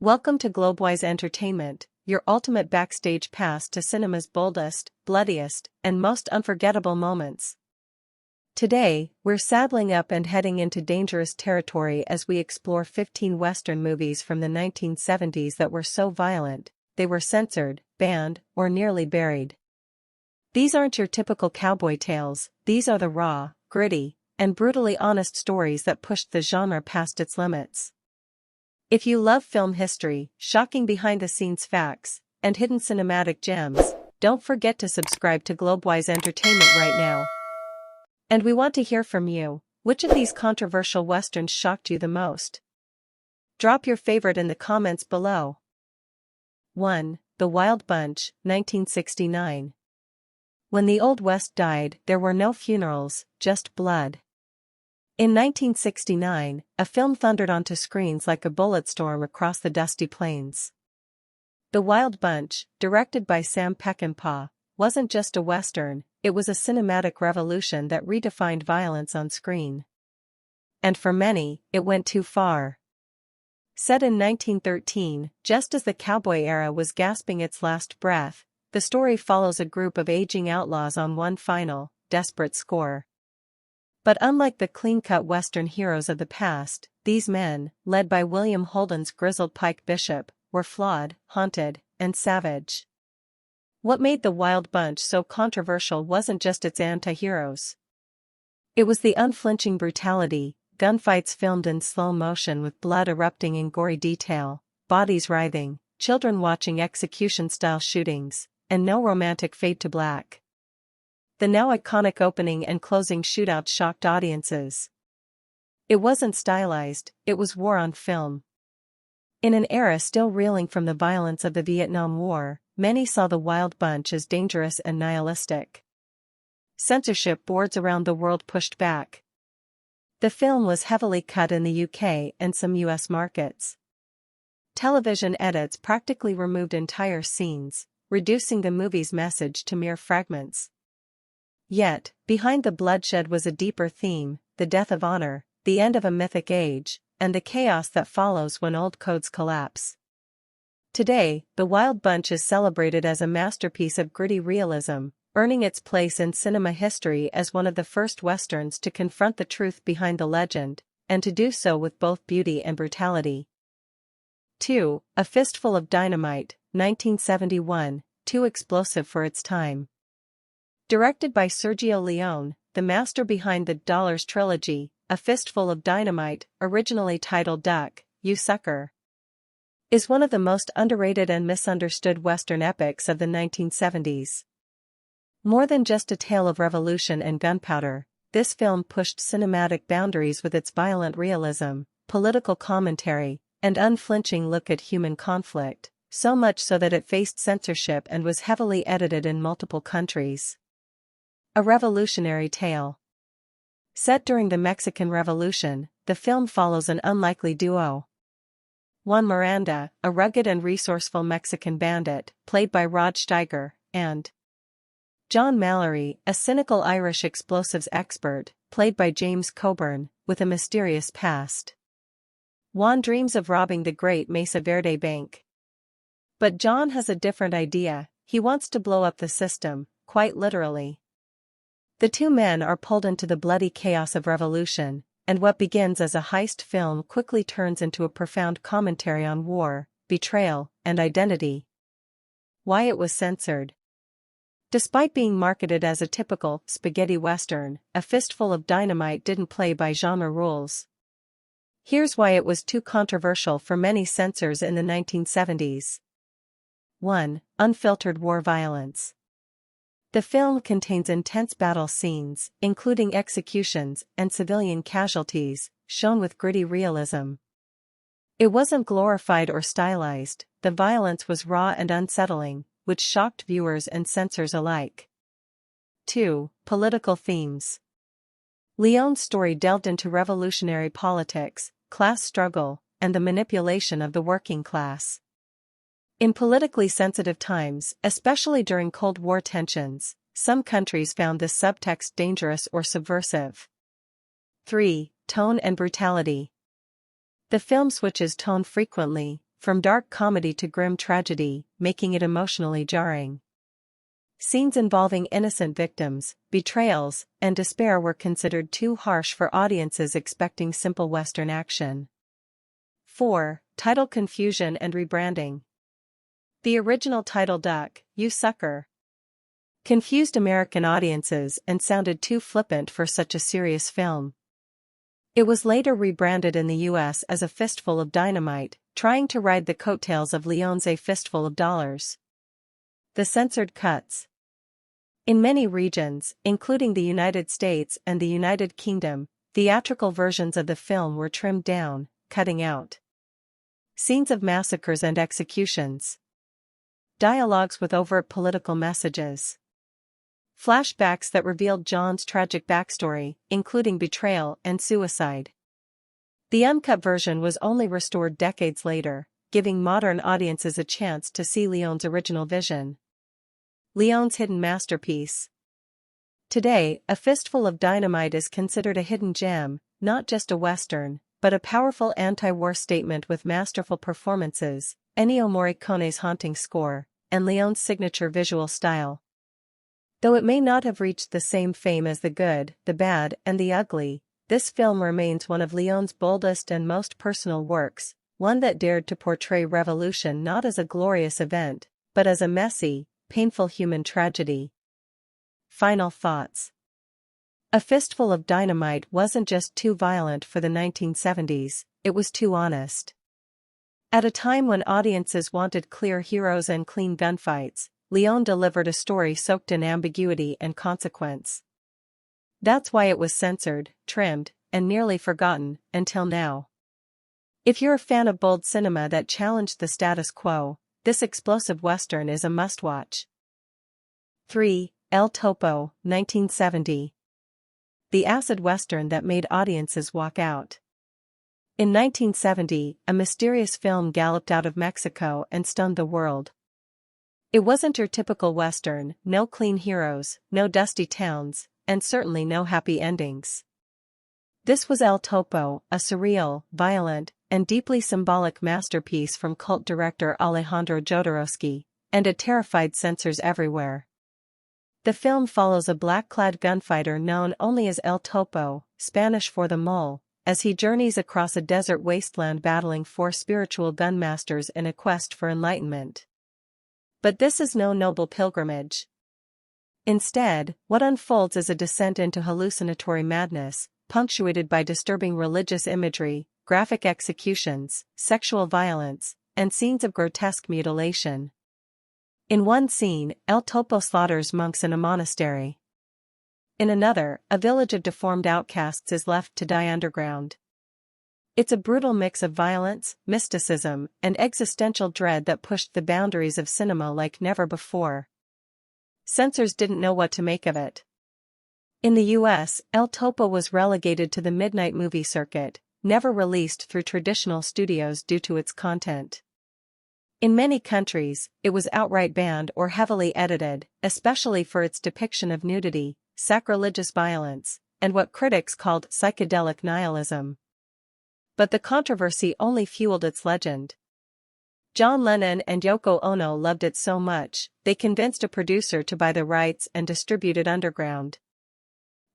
Welcome to Globewise Entertainment, your ultimate backstage pass to cinema's boldest, bloodiest, and most unforgettable moments. Today, we're saddling up and heading into dangerous territory as we explore 15 Western movies from the 1970s that were so violent, they were censored, banned, or nearly buried. These aren't your typical cowboy tales, these are the raw, gritty, and brutally honest stories that pushed the genre past its limits. If you love film history, shocking behind-the-scenes facts, and hidden cinematic gems, don't forget to subscribe to Globewise Entertainment right now. And we want to hear from you. Which of these controversial westerns shocked you the most? Drop your favorite in the comments below. 1. The Wild Bunch, 1969. When the Old West died, there were no funerals, just blood. In 1969, a film thundered onto screens like a bullet storm across the dusty plains. The Wild Bunch, directed by Sam Peckinpah, wasn't just a western, it was a cinematic revolution that redefined violence on screen. And for many, it went too far. Set in 1913, just as the cowboy era was gasping its last breath, the story follows a group of aging outlaws on one final, desperate score. But unlike the clean-cut Western heroes of the past, these men, led by William Holden's grizzled Pike Bishop, were flawed, haunted, and savage. What made the Wild Bunch so controversial wasn't just its anti-heroes. It was the unflinching brutality, gunfights filmed in slow motion with blood erupting in gory detail, bodies writhing, children watching execution-style shootings, and no romantic fade to black. The now iconic opening and closing shootouts shocked audiences. It wasn't stylized, it was war on film. In an era still reeling from the violence of the Vietnam War, many saw the Wild Bunch as dangerous and nihilistic. Censorship boards around the world pushed back. The film was heavily cut in the UK and some US markets. Television edits practically removed entire scenes, reducing the movie's message to mere fragments. Yet, behind the bloodshed was a deeper theme, the death of honor, the end of a mythic age, and the chaos that follows when old codes collapse. Today, The Wild Bunch is celebrated as a masterpiece of gritty realism, earning its place in cinema history as one of the first westerns to confront the truth behind the legend, and to do so with both beauty and brutality. 2. A Fistful of Dynamite, 1971, too explosive for its time. Directed by Sergio Leone, the master behind the Dollars trilogy, A Fistful of Dynamite, originally titled Duck, You Sucker, is one of the most underrated and misunderstood Western epics of the 1970s. More than just a tale of revolution and gunpowder, this film pushed cinematic boundaries with its violent realism, political commentary, and unflinching look at human conflict, so much so that it faced censorship and was heavily edited in multiple countries. A revolutionary tale. Set during the Mexican Revolution, the film follows an unlikely duo. Juan Miranda, a rugged and resourceful Mexican bandit, played by Rod Steiger, and John Mallory, a cynical Irish explosives expert, played by James Coburn, with a mysterious past. Juan dreams of robbing the great Mesa Verde Bank. But John has a different idea, he wants to blow up the system, quite literally. The two men are pulled into the bloody chaos of revolution, and what begins as a heist film quickly turns into a profound commentary on war, betrayal, and identity. Why it was censored. Despite being marketed as a typical spaghetti western, A Fistful of Dynamite didn't play by genre rules. Here's why it was too controversial for many censors in the 1970s. 1. Unfiltered war violence. The film contains intense battle scenes, including executions and civilian casualties, shown with gritty realism. It wasn't glorified or stylized, the violence was raw and unsettling, which shocked viewers and censors alike. 2. Political themes. Leone's story delved into revolutionary politics, class struggle, and the manipulation of the working class. In politically sensitive times, especially during Cold War tensions, some countries found this subtext dangerous or subversive. 3. Tone and brutality. The film switches tone frequently, from dark comedy to grim tragedy, making it emotionally jarring. Scenes involving innocent victims, betrayals, and despair were considered too harsh for audiences expecting simple Western action. 4. Title confusion and rebranding. The original title "Duck, You Sucker" confused American audiences and sounded too flippant for such a serious film. It was later rebranded in the US as A Fistful of Dynamite, trying to ride the coattails of Leone's A Fistful of Dollars. The censored cuts. In many regions, including the United States and the United Kingdom, theatrical versions of the film were trimmed down, cutting out scenes of massacres and executions, dialogues with overt political messages, flashbacks that revealed John's tragic backstory, including betrayal and suicide. The uncut version was only restored decades later, giving modern audiences a chance to see Leone's original vision. Leone's hidden masterpiece. Today, A Fistful of Dynamite is considered a hidden gem, not just a Western, but a powerful anti-war statement with masterful performances, Ennio Morricone's haunting score, and Leone's signature visual style. Though it may not have reached the same fame as The Good, the Bad, and the Ugly, this film remains one of Leone's boldest and most personal works, one that dared to portray revolution not as a glorious event, but as a messy, painful human tragedy. Final thoughts. A Fistful of Dynamite wasn't just too violent for the 1970s, it was too honest. At a time when audiences wanted clear heroes and clean gunfights, Leone delivered a story soaked in ambiguity and consequence. That's why it was censored, trimmed, and nearly forgotten, until now. If you're a fan of bold cinema that challenged the status quo, this explosive Western is a must-watch. 3. El Topo, 1970. The acid Western that made audiences walk out. In 1970, a mysterious film galloped out of Mexico and stunned the world. It wasn't your typical Western, no clean heroes, no dusty towns, and certainly no happy endings. This was El Topo, a surreal, violent, and deeply symbolic masterpiece from cult director Alejandro Jodorowsky, and it terrified censors everywhere. The film follows a black-clad gunfighter known only as El Topo, Spanish for the mole, as he journeys across a desert wasteland battling four spiritual gunmasters in a quest for enlightenment. But this is no noble pilgrimage. Instead, what unfolds is a descent into hallucinatory madness, punctuated by disturbing religious imagery, graphic executions, sexual violence, and scenes of grotesque mutilation. In one scene, El Topo slaughters monks in a monastery. In another, a village of deformed outcasts is left to die underground. It's a brutal mix of violence, mysticism, and existential dread that pushed the boundaries of cinema like never before. Censors didn't know what to make of it. In the US, El Topo was relegated to the midnight movie circuit, never released through traditional studios due to its content. In many countries, it was outright banned or heavily edited, especially for its depiction of nudity, sacrilegious violence, and what critics called psychedelic nihilism. But the controversy only fueled its legend. John Lennon and Yoko Ono loved it so much, they convinced a producer to buy the rights and distribute it underground.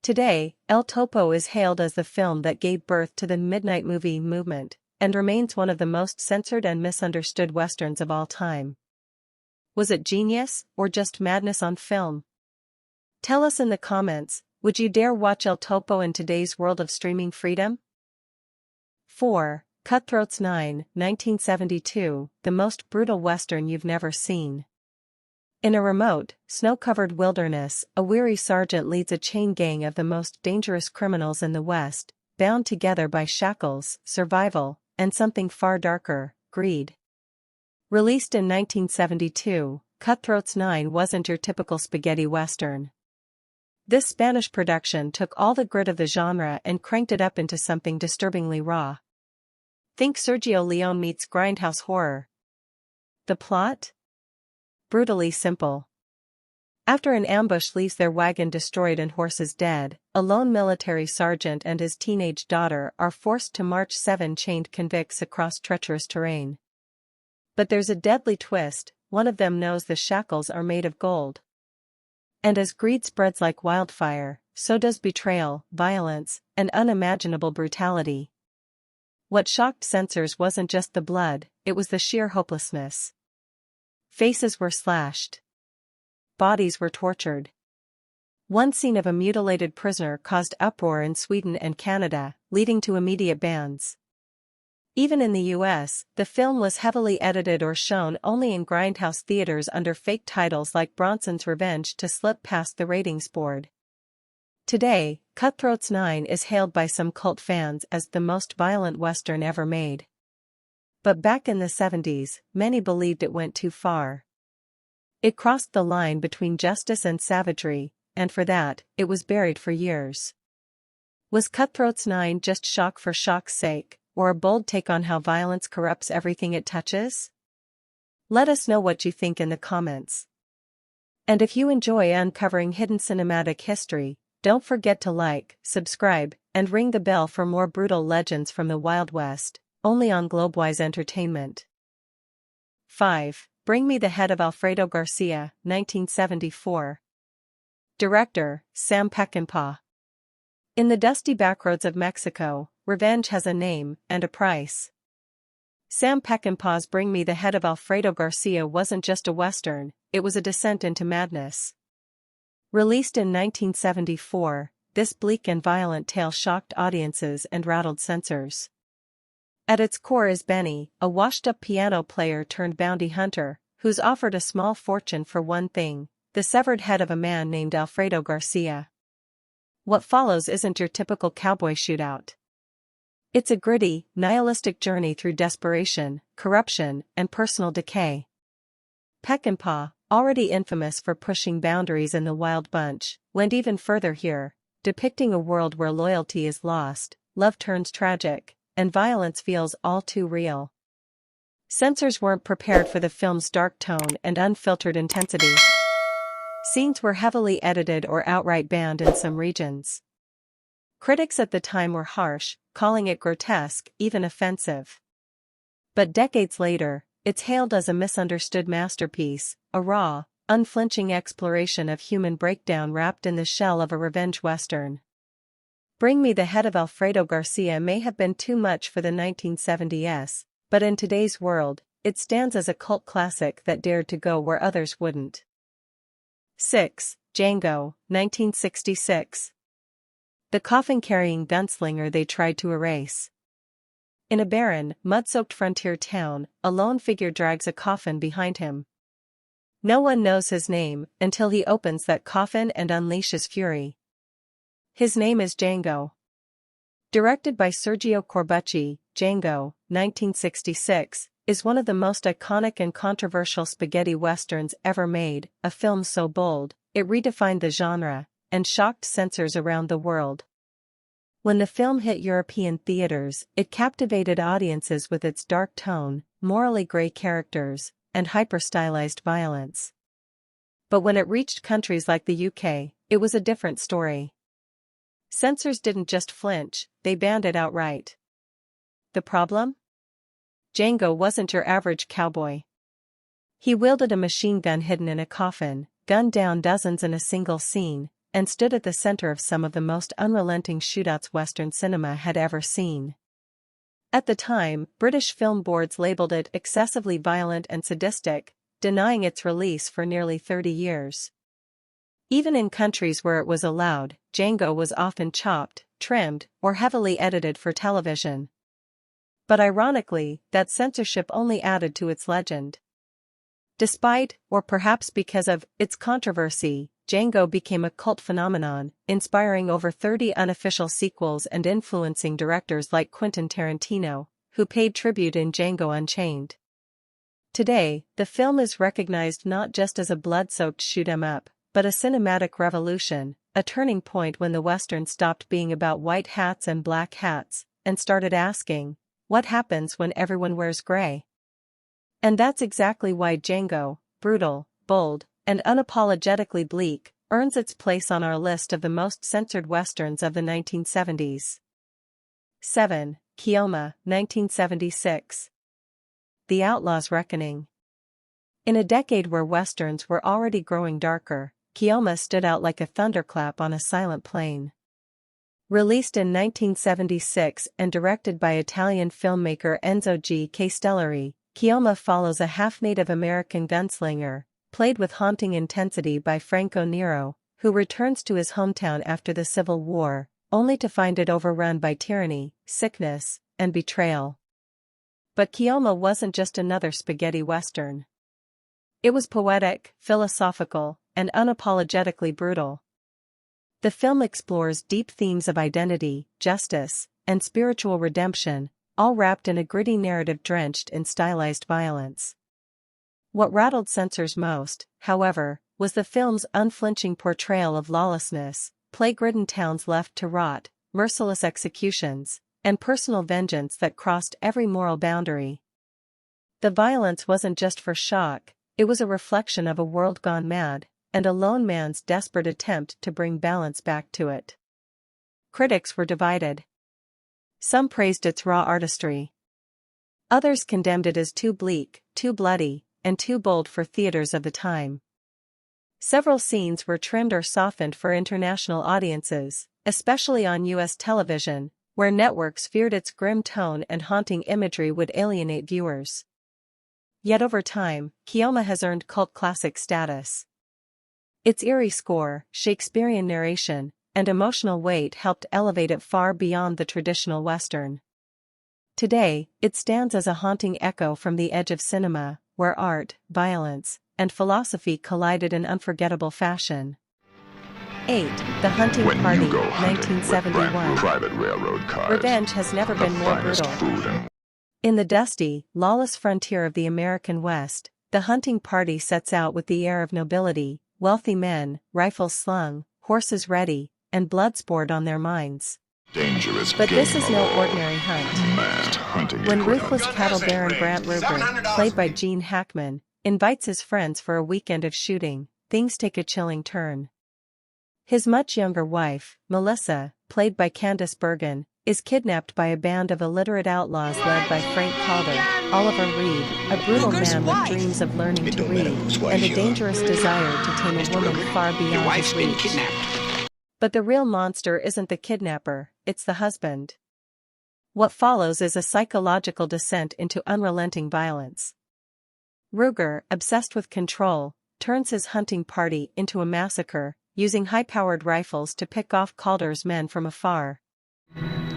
Today, El Topo is hailed as the film that gave birth to the midnight movie movement, and remains one of the most censored and misunderstood westerns of all time. Was it genius, or just madness on film? Tell us in the comments, would you dare watch El Topo in today's world of streaming freedom? 4. Cutthroats 9, 1972, the most brutal western you've never seen. In a remote, snow-covered wilderness, a weary sergeant leads a chain gang of the most dangerous criminals in the West, bound together by shackles, survival, and something far darker, greed. Released in 1972, Cutthroats 9 wasn't your typical spaghetti western. This Spanish production took all the grit of the genre and cranked it up into something disturbingly raw. Think Sergio Leone meets grindhouse horror. The plot? Brutally simple. After an ambush leaves their wagon destroyed and horses dead, a lone military sergeant and his teenage daughter are forced to march 7 chained convicts across treacherous terrain. But there's a deadly twist, one of them knows the shackles are made of gold. And as greed spreads like wildfire, so does betrayal, violence, and unimaginable brutality. What shocked censors wasn't just the blood, it was the sheer hopelessness. Faces were slashed. Bodies were tortured. One scene of a mutilated prisoner caused uproar in Sweden and Canada, leading to immediate bans. Even in the US, the film was heavily edited or shown only in grindhouse theaters under fake titles like Bronson's Revenge to slip past the ratings board. Today, Cutthroats 9 is hailed by some cult fans as the most violent Western ever made. But back in the 70s, many believed it went too far. It crossed the line between justice and savagery, and for that, it was buried for years. Was Cutthroats 9 just shock for shock's sake, or a bold take on how violence corrupts everything it touches? Let us know what you think in the comments. And if you enjoy uncovering hidden cinematic history, don't forget to like, subscribe, and ring the bell for more brutal legends from the Wild West, only on Globewise Entertainment. 5. Bring Me the Head of Alfredo Garcia, 1974. Director, Sam Peckinpah. In the dusty backroads of Mexico, revenge has a name and a price. Sam Peckinpah's Bring Me the Head of Alfredo Garcia wasn't just a Western, it was a descent into madness. Released in 1974, this bleak and violent tale shocked audiences and rattled censors. At its core is Benny, a washed-up piano player turned bounty hunter, who's offered a small fortune for one thing: the severed head of a man named Alfredo Garcia. What follows isn't your typical cowboy shootout. It's a gritty, nihilistic journey through desperation, corruption, and personal decay. Peckinpah, already infamous for pushing boundaries in The Wild Bunch, went even further here, depicting a world where loyalty is lost, love turns tragic, and violence feels all too real. Censors weren't prepared for the film's dark tone and unfiltered intensity. Scenes were heavily edited or outright banned in some regions. Critics at the time were harsh, calling it grotesque, even offensive. But decades later, it's hailed as a misunderstood masterpiece, a raw, unflinching exploration of human breakdown wrapped in the shell of a revenge western. Bring Me the Head of Alfredo Garcia may have been too much for the 1970s, but in today's world, it stands as a cult classic that dared to go where others wouldn't. 6. Django, 1966. The coffin-carrying gunslinger they tried to erase. In a barren, mud-soaked frontier town, a lone figure drags a coffin behind him. No one knows his name until he opens that coffin and unleashes fury. His name is Django. Directed by Sergio Corbucci, Django, 1966, is one of the most iconic and controversial spaghetti westerns ever made, a film so bold, it redefined the genre, and shocked censors around the world. When the film hit European theaters, it captivated audiences with its dark tone, morally gray characters, and hyper-stylized violence. But when it reached countries like the UK, it was a different story. Censors didn't just flinch, they banned it outright. The problem? Django wasn't your average cowboy. He wielded a machine gun hidden in a coffin, gunned down dozens in a single scene, and stood at the center of some of the most unrelenting shootouts Western cinema had ever seen. At the time, British film boards labeled it excessively violent and sadistic, denying its release for nearly 30 years. Even in countries where it was allowed, Django was often chopped, trimmed, or heavily edited for television. But ironically, that censorship only added to its legend. Despite, or perhaps because of, its controversy, Django became a cult phenomenon, inspiring over 30 unofficial sequels and influencing directors like Quentin Tarantino, who paid tribute in Django Unchained. Today, the film is recognized not just as a blood-soaked shoot-'em-up, but a cinematic revolution, a turning point when the Western stopped being about white hats and black hats, and started asking, what happens when everyone wears gray? And that's exactly why Django, brutal, bold, and unapologetically bleak, earns its place on our list of the most censored westerns of the 1970s. 7. Keoma, 1976. The Outlaw's Reckoning. In a decade where westerns were already growing darker, Keoma stood out like a thunderclap on a silent plain. Released in 1976 and directed by Italian filmmaker Enzo G. Castellari, Keoma follows a half-Native American gunslinger, played with haunting intensity by Franco Nero, who returns to his hometown after the Civil War, only to find it overrun by tyranny, sickness, and betrayal. But Keoma wasn't just another spaghetti western. It was poetic, philosophical, and unapologetically brutal. The film explores deep themes of identity, justice, and spiritual redemption, all wrapped in a gritty narrative drenched in stylized violence. What rattled censors most, however, was the film's unflinching portrayal of lawlessness, plague-ridden towns left to rot, merciless executions, and personal vengeance that crossed every moral boundary. The violence wasn't just for shock, it was a reflection of a world gone mad, and a lone man's desperate attempt to bring balance back to it. Critics were divided. Some praised its raw artistry. Others condemned it as too bleak, too bloody, and too bold for theaters of the time. Several scenes were trimmed or softened for international audiences, especially on U.S. television, where networks feared its grim tone and haunting imagery would alienate viewers. Yet over time, Keoma has earned cult classic status. Its eerie score, Shakespearean narration, and emotional weight helped elevate it far beyond the traditional Western. Today, it stands as a haunting echo from the edge of cinema, where art, violence, and philosophy collided in unforgettable fashion. 8. The Hunting Party, 1971. Private railroad cars, revenge has never been more brutal. In the dusty, lawless frontier of the American West, the hunting party sets out with the air of nobility, wealthy men, rifles slung, horses ready, and blood sport on their minds. Dangerous. But this is no ordinary hunt. When ruthless cattle baron Brant Ruger, played by Gene Hackman, invites his friends for a weekend of shooting, things take a chilling turn. His much younger wife, Melissa, played by Candice Bergen, is kidnapped by a band of illiterate outlaws led by Frank Calder, Oliver Reed, a brutal man with dreams of learning to read, and a dangerous desire to tame a woman far beyond his reach. But the real monster isn't the kidnapper, it's the husband. What follows is a psychological descent into unrelenting violence. Ruger, obsessed with control, turns his hunting party into a massacre, using high-powered rifles to pick off Calder's men from afar.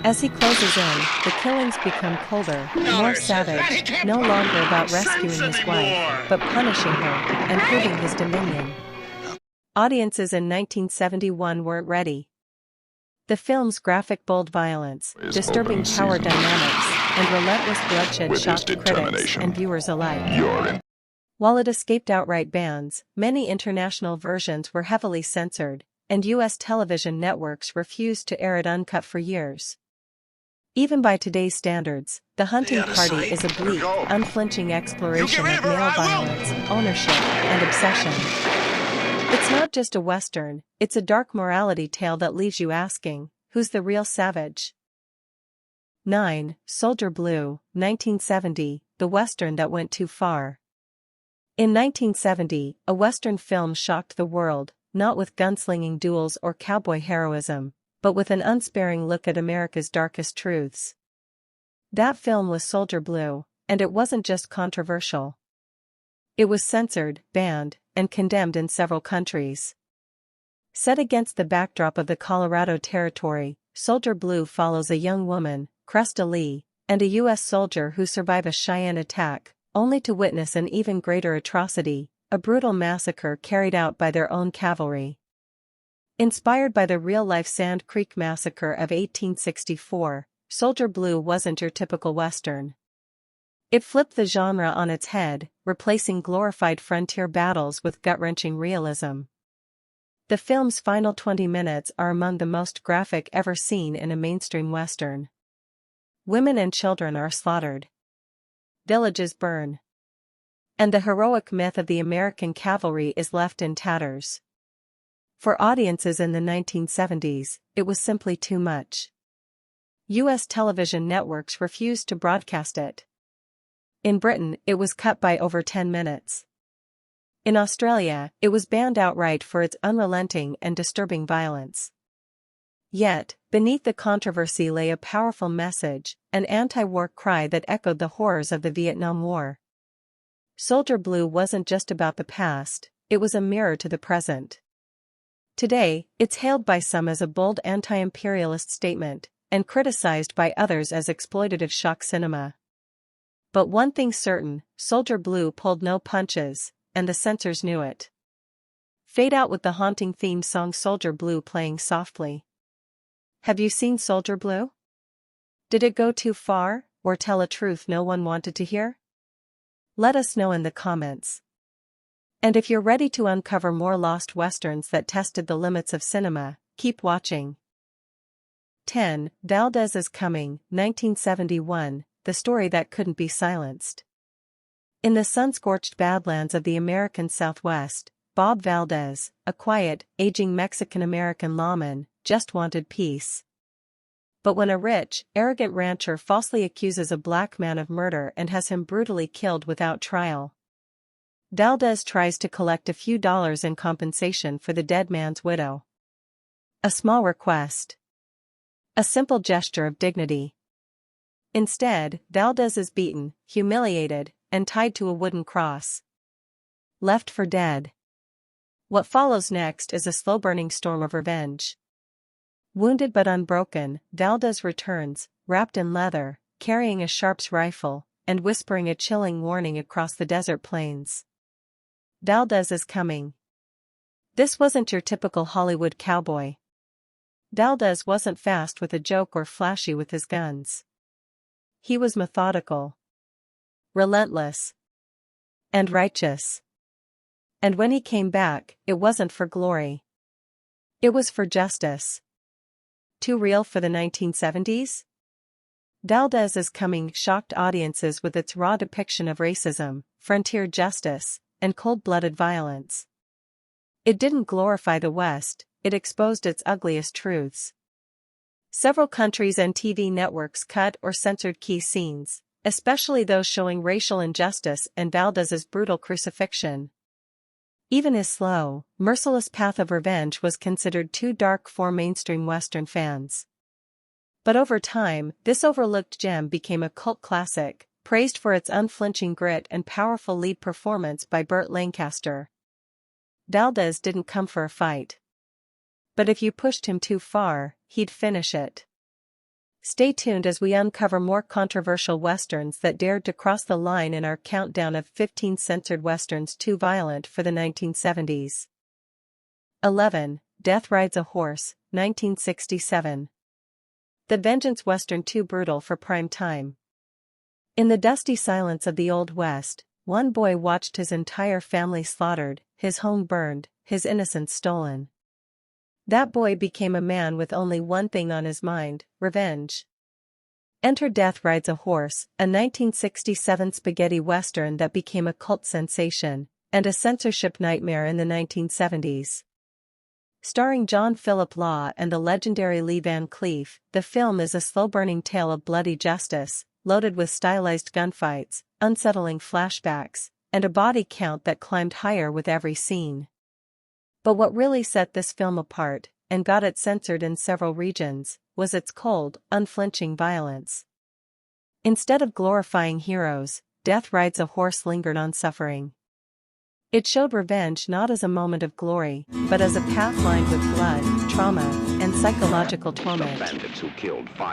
As he closes in, the killings become colder, more savage, no longer about rescuing his wife, but punishing her, and proving his dominion. Audiences in 1971 weren't ready. The film's graphic bold violence, disturbing power dynamics, and relentless bloodshed shocked critics and viewers alike. While it escaped outright bans, many international versions were heavily censored, and U.S. television networks refused to air it uncut for years. Even by today's standards, The Hunting Party is a bleak, unflinching exploration of male violence, ownership, and obsession. It's not just a Western, it's a dark morality tale that leaves you asking, who's the real savage? 9. Soldier Blue, 1970, the Western that went too far. In 1970, a Western film shocked the world, not with gunslinging duels or cowboy heroism, but with an unsparing look at America's darkest truths. That film was Soldier Blue, and it wasn't just controversial. It was censored, banned, and condemned in several countries. Set against the backdrop of the Colorado Territory, Soldier Blue follows a young woman, Cresta Lee, and a U.S. soldier who survive a Cheyenne attack, only to witness an even greater atrocity, a brutal massacre carried out by their own cavalry. Inspired by the real-life Sand Creek Massacre of 1864, Soldier Blue wasn't your typical Western. It flipped the genre on its head, replacing glorified frontier battles with gut-wrenching realism. The film's final 20 minutes are among the most graphic ever seen in a mainstream Western. Women and children are slaughtered. Villages burn. And the heroic myth of the American cavalry is left in tatters. For audiences in the 1970s, it was simply too much. U.S. television networks refused to broadcast it. In Britain, it was cut by over 10 minutes. In Australia, it was banned outright for its unrelenting and disturbing violence. Yet, beneath the controversy lay a powerful message, an anti-war cry that echoed the horrors of the Vietnam War. Soldier Blue wasn't just about the past, it was a mirror to the present. Today, it's hailed by some as a bold anti-imperialist statement, and criticized by others as exploitative shock cinema. But one thing's certain, Soldier Blue pulled no punches, and the censors knew it. Fade out with the haunting theme song Soldier Blue playing softly. Have you seen Soldier Blue? Did it go too far, or tell a truth no one wanted to hear? Let us know in the comments. And if you're ready to uncover more lost westerns that tested the limits of cinema, keep watching. 10. Valdez Is Coming, 1971, the story that couldn't be silenced. In the sun-scorched badlands of the American Southwest, Bob Valdez, a quiet, aging Mexican-American lawman, just wanted peace. But when a rich, arrogant rancher falsely accuses a black man of murder and has him brutally killed without trial, Valdez tries to collect a few dollars in compensation for the dead man's widow. A small request. A simple gesture of dignity. Instead, Valdez is beaten, humiliated, and tied to a wooden cross. Left for dead. What follows next is a slow-burning storm of revenge. Wounded but unbroken, Valdez returns, wrapped in leather, carrying a Sharps rifle, and whispering a chilling warning across the desert plains. Valdez is coming. This wasn't your typical Hollywood cowboy. Valdez wasn't fast with a joke or flashy with his guns. He was methodical, relentless, and righteous. And when he came back, it wasn't for glory. It was for justice. Too real for the 1970s? Valdez Is Coming shocked audiences with its raw depiction of racism, frontier justice, and cold-blooded violence. It didn't glorify the West, it exposed its ugliest truths. Several countries and TV networks cut or censored key scenes, especially those showing racial injustice and Valdez's brutal crucifixion. Even his slow, merciless path of revenge was considered too dark for mainstream Western fans. But over time, this overlooked gem became a cult classic, praised for its unflinching grit and powerful lead performance by Burt Lancaster. Valdez didn't come for a fight. But if you pushed him too far, he'd finish it. Stay tuned as we uncover more controversial westerns that dared to cross the line in our countdown of 15 censored westerns too violent for the 1970s. 11. Death Rides a Horse, 1967. The vengeance western too brutal for prime time. In the dusty silence of the Old West, one boy watched his entire family slaughtered, his home burned, his innocence stolen. That boy became a man with only one thing on his mind: revenge. Enter Death Rides a Horse, a 1967 spaghetti western that became a cult sensation, and a censorship nightmare in the 1970s. Starring John Philip Law and the legendary Lee Van Cleef, the film is a slow-burning tale of bloody justice, loaded with stylized gunfights, unsettling flashbacks, and a body count that climbed higher with every scene. But what really set this film apart, and got it censored in several regions, was its cold, unflinching violence. Instead of glorifying heroes, Death Rides a Horse lingered on suffering. It showed revenge not as a moment of glory, but as a path lined with blood, trauma, and psychological torment.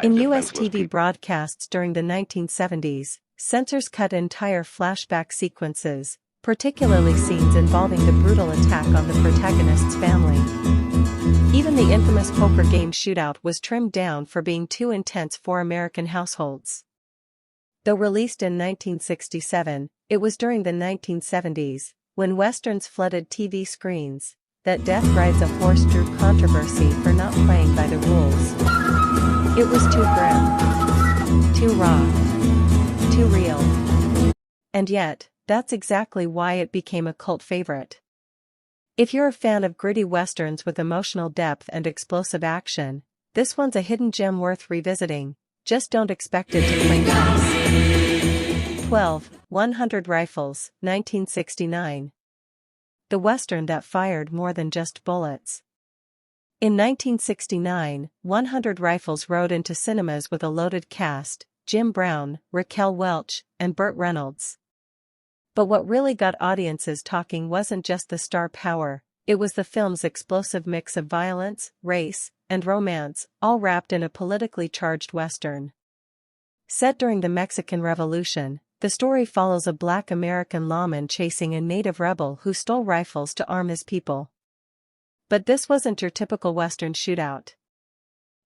In US TV broadcasts during the 1970s, censors cut entire flashback sequences, particularly scenes involving the brutal attack on the protagonist's family. Even the infamous poker game shootout was trimmed down for being too intense for American households. Though released in 1967, it was during the 1970s, when westerns flooded TV screens, that Death Rides a Horse drew controversy for not playing by the rules. It was too grim, too raw, too real. And yet, that's exactly why it became a cult favorite. If you're a fan of gritty westerns with emotional depth and explosive action, this one's a hidden gem worth revisiting. Just don't expect it to play nice. 12. 100 Rifles, 1969. The Western that fired more than just bullets. In 1969, 100 Rifles rode into cinemas with a loaded cast: Jim Brown, Raquel Welch, and Burt Reynolds. But what really got audiences talking wasn't just the star power, it was the film's explosive mix of violence, race, and romance, all wrapped in a politically charged Western. Set during the Mexican Revolution, the story follows a Black American lawman chasing a native rebel who stole rifles to arm his people. But this wasn't your typical Western shootout.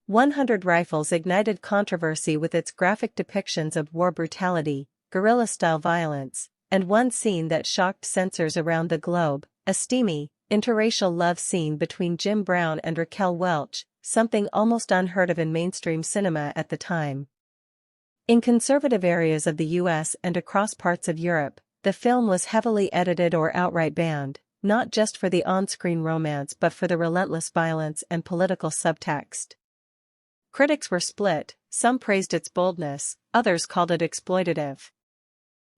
100 Rifles ignited controversy with its graphic depictions of war brutality, guerrilla-style violence, and one scene that shocked censors around the globe: a steamy, interracial love scene between Jim Brown and Raquel Welch, something almost unheard of in mainstream cinema at the time. In conservative areas of the US and across parts of Europe, the film was heavily edited or outright banned, not just for the on-screen romance but for the relentless violence and political subtext. Critics were split, some praised its boldness, others called it exploitative.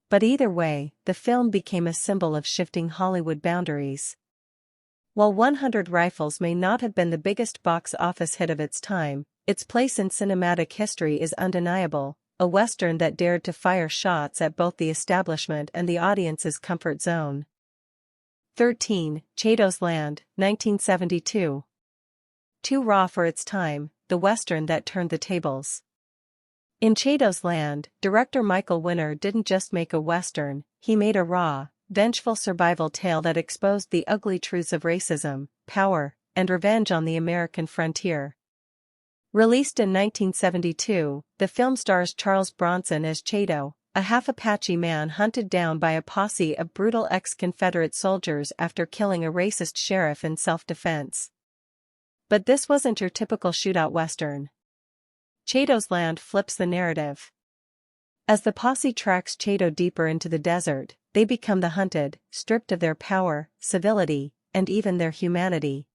But either way, the film became a symbol of shifting Hollywood boundaries. While 100 Rifles may not have been the biggest box office hit of its time, its place in cinematic history is undeniable: a Western that dared to fire shots at both the establishment and the audience's comfort zone. 13. Chato's Land, 1972. Too raw for its time, the Western that turned the tables. In Chato's Land, director Michael Winner didn't just make a Western, he made a raw, vengeful survival tale that exposed the ugly truths of racism, power, and revenge on the American frontier. Released in 1972, the film stars Charles Bronson as Chato, a half-Apache man hunted down by a posse of brutal ex-Confederate soldiers after killing a racist sheriff in self-defense. But this wasn't your typical shootout Western. Chato's Land flips the narrative. As the posse tracks Chato deeper into the desert, they become the hunted, stripped of their power, civility, and even their humanity.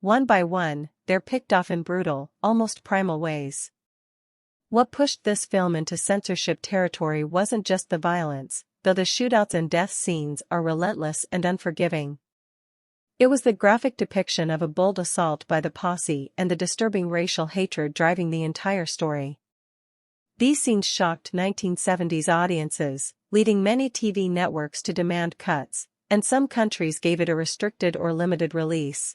One by one, they're picked off in brutal, almost primal ways. What pushed this film into censorship territory wasn't just the violence, though the shootouts and death scenes are relentless and unforgiving. It was the graphic depiction of a bold assault by the posse and the disturbing racial hatred driving the entire story. These scenes shocked 1970s audiences, leading many TV networks to demand cuts, and some countries gave it a restricted or limited release.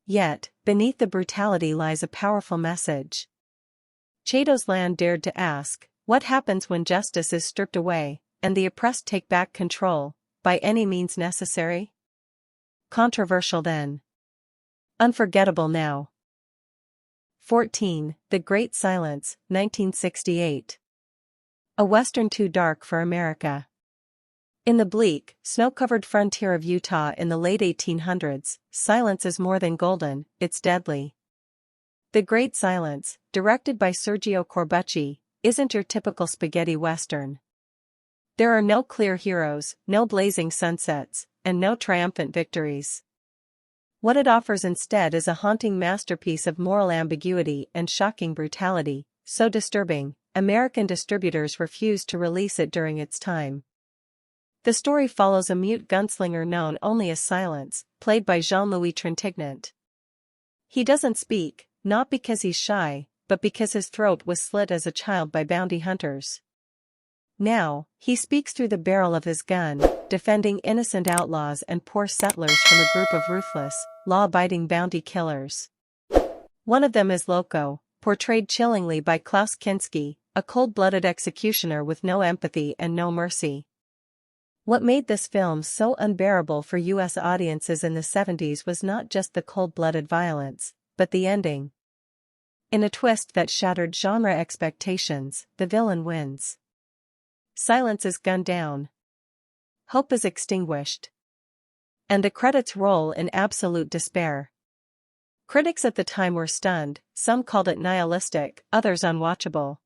Yet, beneath the brutality lies a powerful message. Chato's Land dared to ask, what happens when justice is stripped away, and the oppressed take back control, by any means necessary? Controversial then. Unforgettable now. 14. The Great Silence, 1968. A Western too dark for America. In the bleak, snow-covered frontier of Utah in the late 1800s, silence is more than golden, it's deadly. The Great Silence, directed by Sergio Corbucci, isn't your typical spaghetti Western. There are no clear heroes, no blazing sunsets, and no triumphant victories. What it offers instead is a haunting masterpiece of moral ambiguity and shocking brutality, so disturbing, American distributors refused to release it during its time. The story follows a mute gunslinger known only as Silence, played by Jean-Louis Trintignant. He doesn't speak, not because he's shy, but because his throat was slit as a child by bounty hunters. Now, he speaks through the barrel of his gun, defending innocent outlaws and poor settlers from a group of ruthless, law-abiding bounty killers. One of them is Loco, portrayed chillingly by Klaus Kinski, a cold-blooded executioner with no empathy and no mercy. What made this film so unbearable for U.S. audiences in the 70s was not just the cold-blooded violence, but the ending. In a twist that shattered genre expectations, the villain wins. Silence is gunned down. Hope is extinguished. And the credits roll in absolute despair. Critics at the time were stunned, some called it nihilistic, others unwatchable.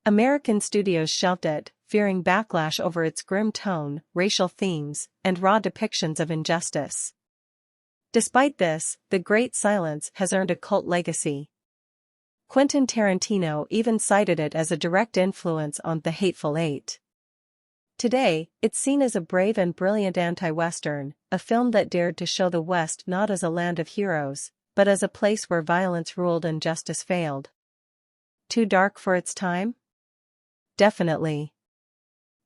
American studios shelved it, fearing backlash over its grim tone, racial themes, and raw depictions of injustice. Despite this, The Great Silence has earned a cult legacy. Quentin Tarantino even cited it as a direct influence on The Hateful Eight. Today, it's seen as a brave and brilliant anti-Western, a film that dared to show the West not as a land of heroes, but as a place where violence ruled and justice failed. Too dark for its time? Definitely.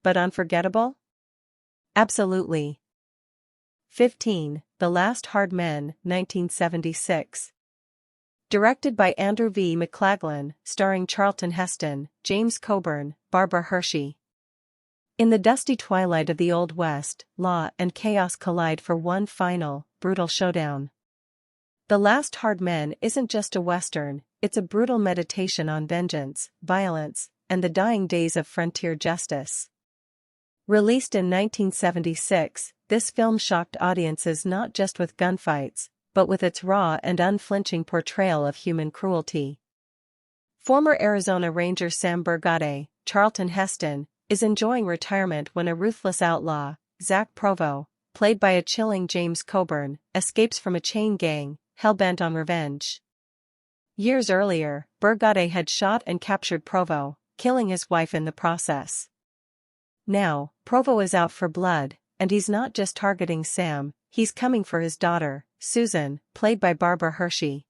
But unforgettable? Absolutely. 15. The Last Hard Men, 1976. Directed by Andrew V. McLaglen, starring Charlton Heston, James Coburn, Barbara Hershey. In the dusty twilight of the Old West, law and chaos collide for one final, brutal showdown. The Last Hard Men isn't just a Western, it's a brutal meditation on vengeance, violence, and the dying days of frontier justice. Released in 1976, this film shocked audiences not just with gunfights, but with its raw and unflinching portrayal of human cruelty. Former Arizona Ranger Sam Burgade, Charlton Heston, is enjoying retirement when a ruthless outlaw, Zach Provo, played by a chilling James Coburn, escapes from a chain gang, hell-bent on revenge. Years earlier, Burgade had shot and captured Provo, killing his wife in the process. Now, Provo is out for blood, and he's not just targeting Sam, he's coming for his daughter, Susan, played by Barbara Hershey.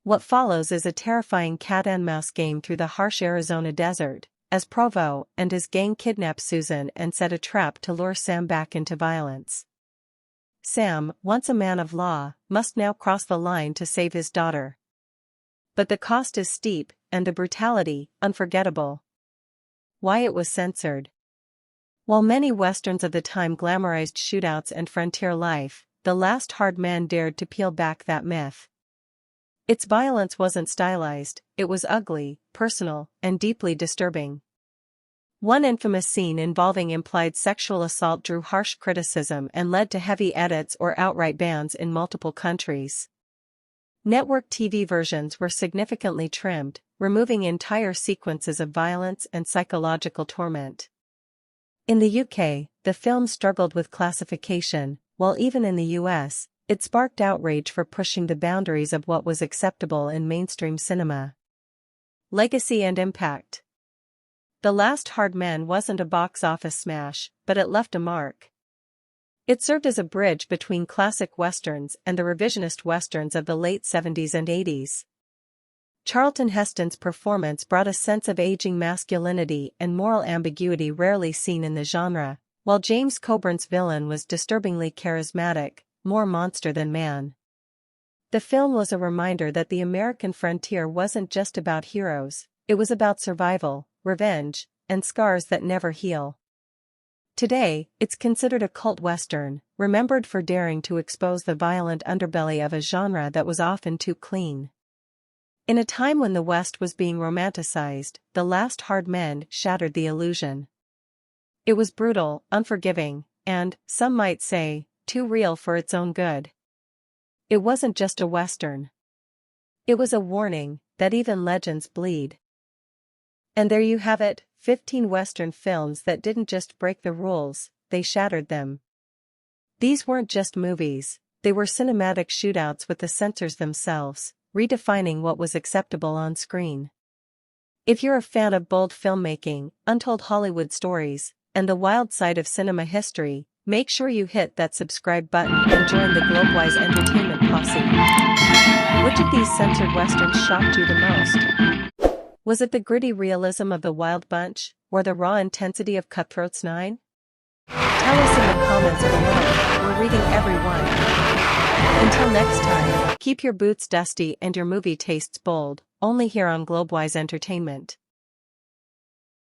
What follows is a terrifying cat-and-mouse game through the harsh Arizona desert, as Provo and his gang kidnap Susan and set a trap to lure Sam back into violence. Sam, once a man of law, must now cross the line to save his daughter. But the cost is steep, and the brutality, unforgettable. Why it was censored. While many westerns of the time glamorized shootouts and frontier life, The Last Hard Man dared to peel back that myth. Its violence wasn't stylized, it was ugly, personal, and deeply disturbing. One infamous scene involving implied sexual assault drew harsh criticism and led to heavy edits or outright bans in multiple countries. Network TV versions were significantly trimmed, removing entire sequences of violence and psychological torment. In the UK, the film struggled with classification, while even in the US, it sparked outrage for pushing the boundaries of what was acceptable in mainstream cinema. Legacy and impact. The Last Hard Man wasn't a box office smash, but it left a mark. It served as a bridge between classic westerns and the revisionist westerns of the late 70s and 80s. Charlton Heston's performance brought a sense of aging masculinity and moral ambiguity rarely seen in the genre, while James Coburn's villain was disturbingly charismatic, more monster than man. The film was a reminder that the American frontier wasn't just about heroes, it was about survival, revenge, and scars that never heal. Today, it's considered a cult western, remembered for daring to expose the violent underbelly of a genre that was often too clean. In a time when the West was being romanticized, The Last Hard Men shattered the illusion. It was brutal, unforgiving, and, some might say, too real for its own good. It wasn't just a western. It was a warning that even legends bleed. And there you have it, 15 western films that didn't just break the rules, they shattered them. These weren't just movies, they were cinematic shootouts with the censors themselves, redefining what was acceptable on screen. If you're a fan of bold filmmaking, untold Hollywood stories, and the wild side of cinema history, make sure you hit that subscribe button and join the Globewise Entertainment posse. Which of these censored westerns shocked you the most? Was it the gritty realism of The Wild Bunch, or the raw intensity of Cutthroats 9? Tell us in the comments below, we're reading every one. Until next time, keep your boots dusty and your movie tastes bold, only here on Globewise Entertainment.